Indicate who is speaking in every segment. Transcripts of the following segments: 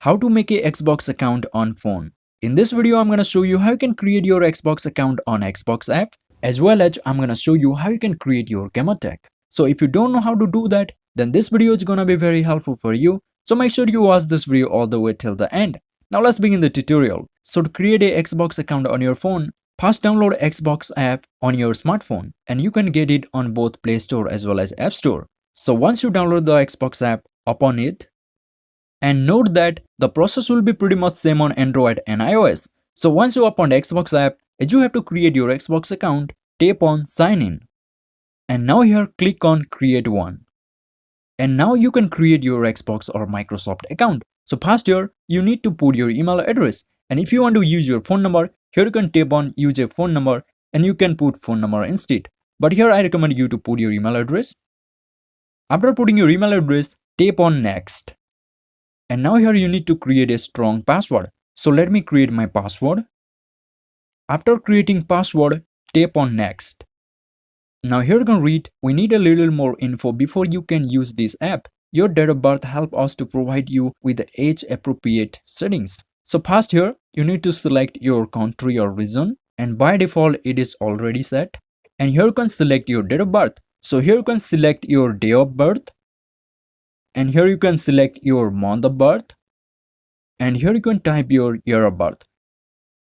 Speaker 1: How to make a Xbox account on phone. In this video, I'm gonna show you how you can create your Xbox account on Xbox app, as well as I'm gonna show you how you can create your Gamertag. So if you don't know how to do that, then this video is gonna be very helpful for you. So make sure you watch this video all the way till the end. Now let's begin the tutorial. So to create a Xbox account on your phone, first download Xbox app on your smartphone, and you can get it on both Play Store as well as App Store. So once you download the Xbox app, open it. And note that the process will be pretty much same on Android and iOS. So once you open the Xbox app, you have to create your Xbox account, tap on sign in. And now here click on create one. And now you can create your Xbox or Microsoft account. So first here, you need to put your email address. And if you want to use your phone number, here you can tap on use a phone number and you can put phone number instead. But here I recommend you to put your email address. After putting your email address, tap on next. And now here you need to create a strong password. So let me create my password. After creating password, tap on next. Now here you can read, we need a little more info before you can use this app. Your date of birth help us to provide you with the age appropriate settings. So first here, you need to select your country or region, and by default it is already set. And here you can select your date of birth. So here you can select your day of birth. And here you can select your month of birth. And here you can type your year of birth.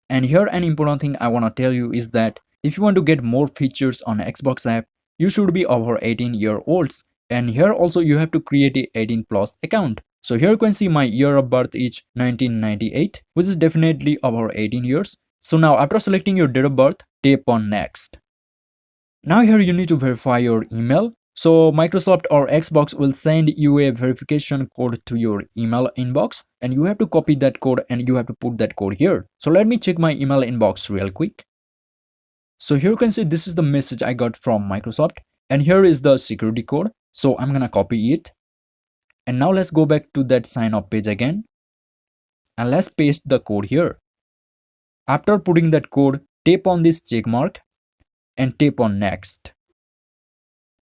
Speaker 1: And here an important thing I want to tell you is that if you want to get more features on Xbox app, you should be over 18-year-olds. And here also you have to create a 18 plus account. So here you can see my year of birth is 1998, which is definitely over 18 years. So now after selecting your date of birth, tap on next. Now here you need to verify your email. So Microsoft or Xbox will send you a verification code to your email inbox, and you have to copy that code and you have to put that code here. So let me check my email inbox real quick. So here you can see this is the message I got from Microsoft, and here is the security code. So I'm gonna copy it. And now let's go back to that sign up page again. And let's paste the code here. After putting that code, tap on this check mark and tap on next.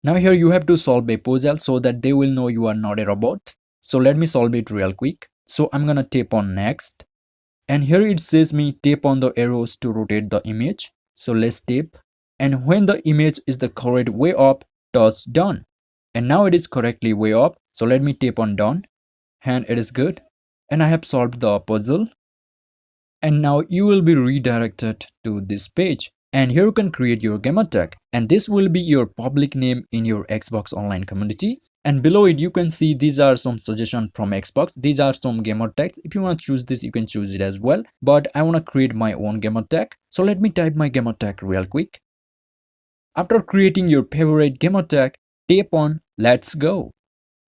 Speaker 1: Now here you have to solve a puzzle so that they will know you are not a robot. So let me solve it real quick. So I'm gonna tap on next. And here it says me tap on the arrows to rotate the image. So let's tap. And when the image is the correct way up, touch done. And now it is correctly way up. So let me tap on done. And it is good. And I have solved the puzzle. And now you will be redirected to this page. And here you can create your Gamertag, and this will be your public name in your Xbox Online community. And below it you can see these are some suggestions from Xbox. These are some Gamertags. If you want to choose this, you can choose it as well. But I want to create my own Gamertag. So let me type my Gamertag real quick. After creating your favorite Gamertag, tap on let's go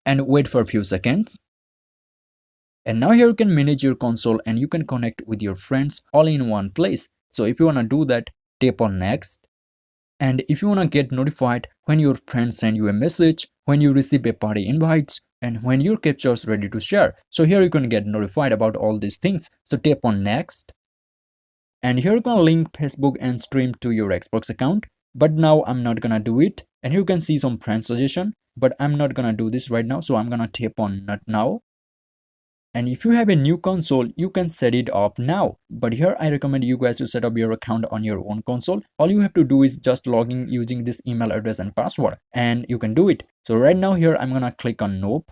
Speaker 1: and wait for a few seconds. And now here you can manage your console and you can connect with your friends all in one place. So if you want to do that, tap on next. And if you want to get notified when your friends send you a message, when you receive a party invites, and when your capture is ready to share, so here you can get notified about all these things. So tap on next. And here you can link Facebook and stream to your Xbox account, but now I'm not gonna do it. And here you can see some friend suggestion, but I'm not gonna do this right now, so I'm gonna tap on not now. And if you have a new console, you can set it up now. But here I recommend you guys to set up your account on your own console. All you have to do is just log in using this email address and password, and you can do it. So right now here I'm gonna click on nope.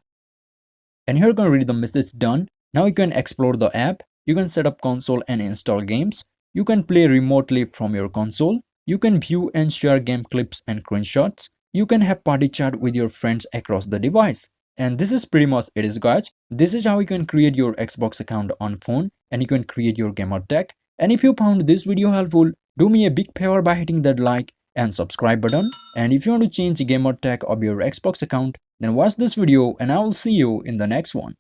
Speaker 1: And here you can read the message done. Now you can explore the app. You can set up console and install games. You can play remotely from your console. You can view and share game clips and screenshots. You can have party chat with your friends across the device. And this is pretty much it is, guys. This is how you can create your Xbox account on phone, and you can create your Gamertag. And if you found this video helpful, do me a big favor by hitting that like and subscribe button. And if you want to change Gamertag of your Xbox account, then watch this video and I will see you in the next one.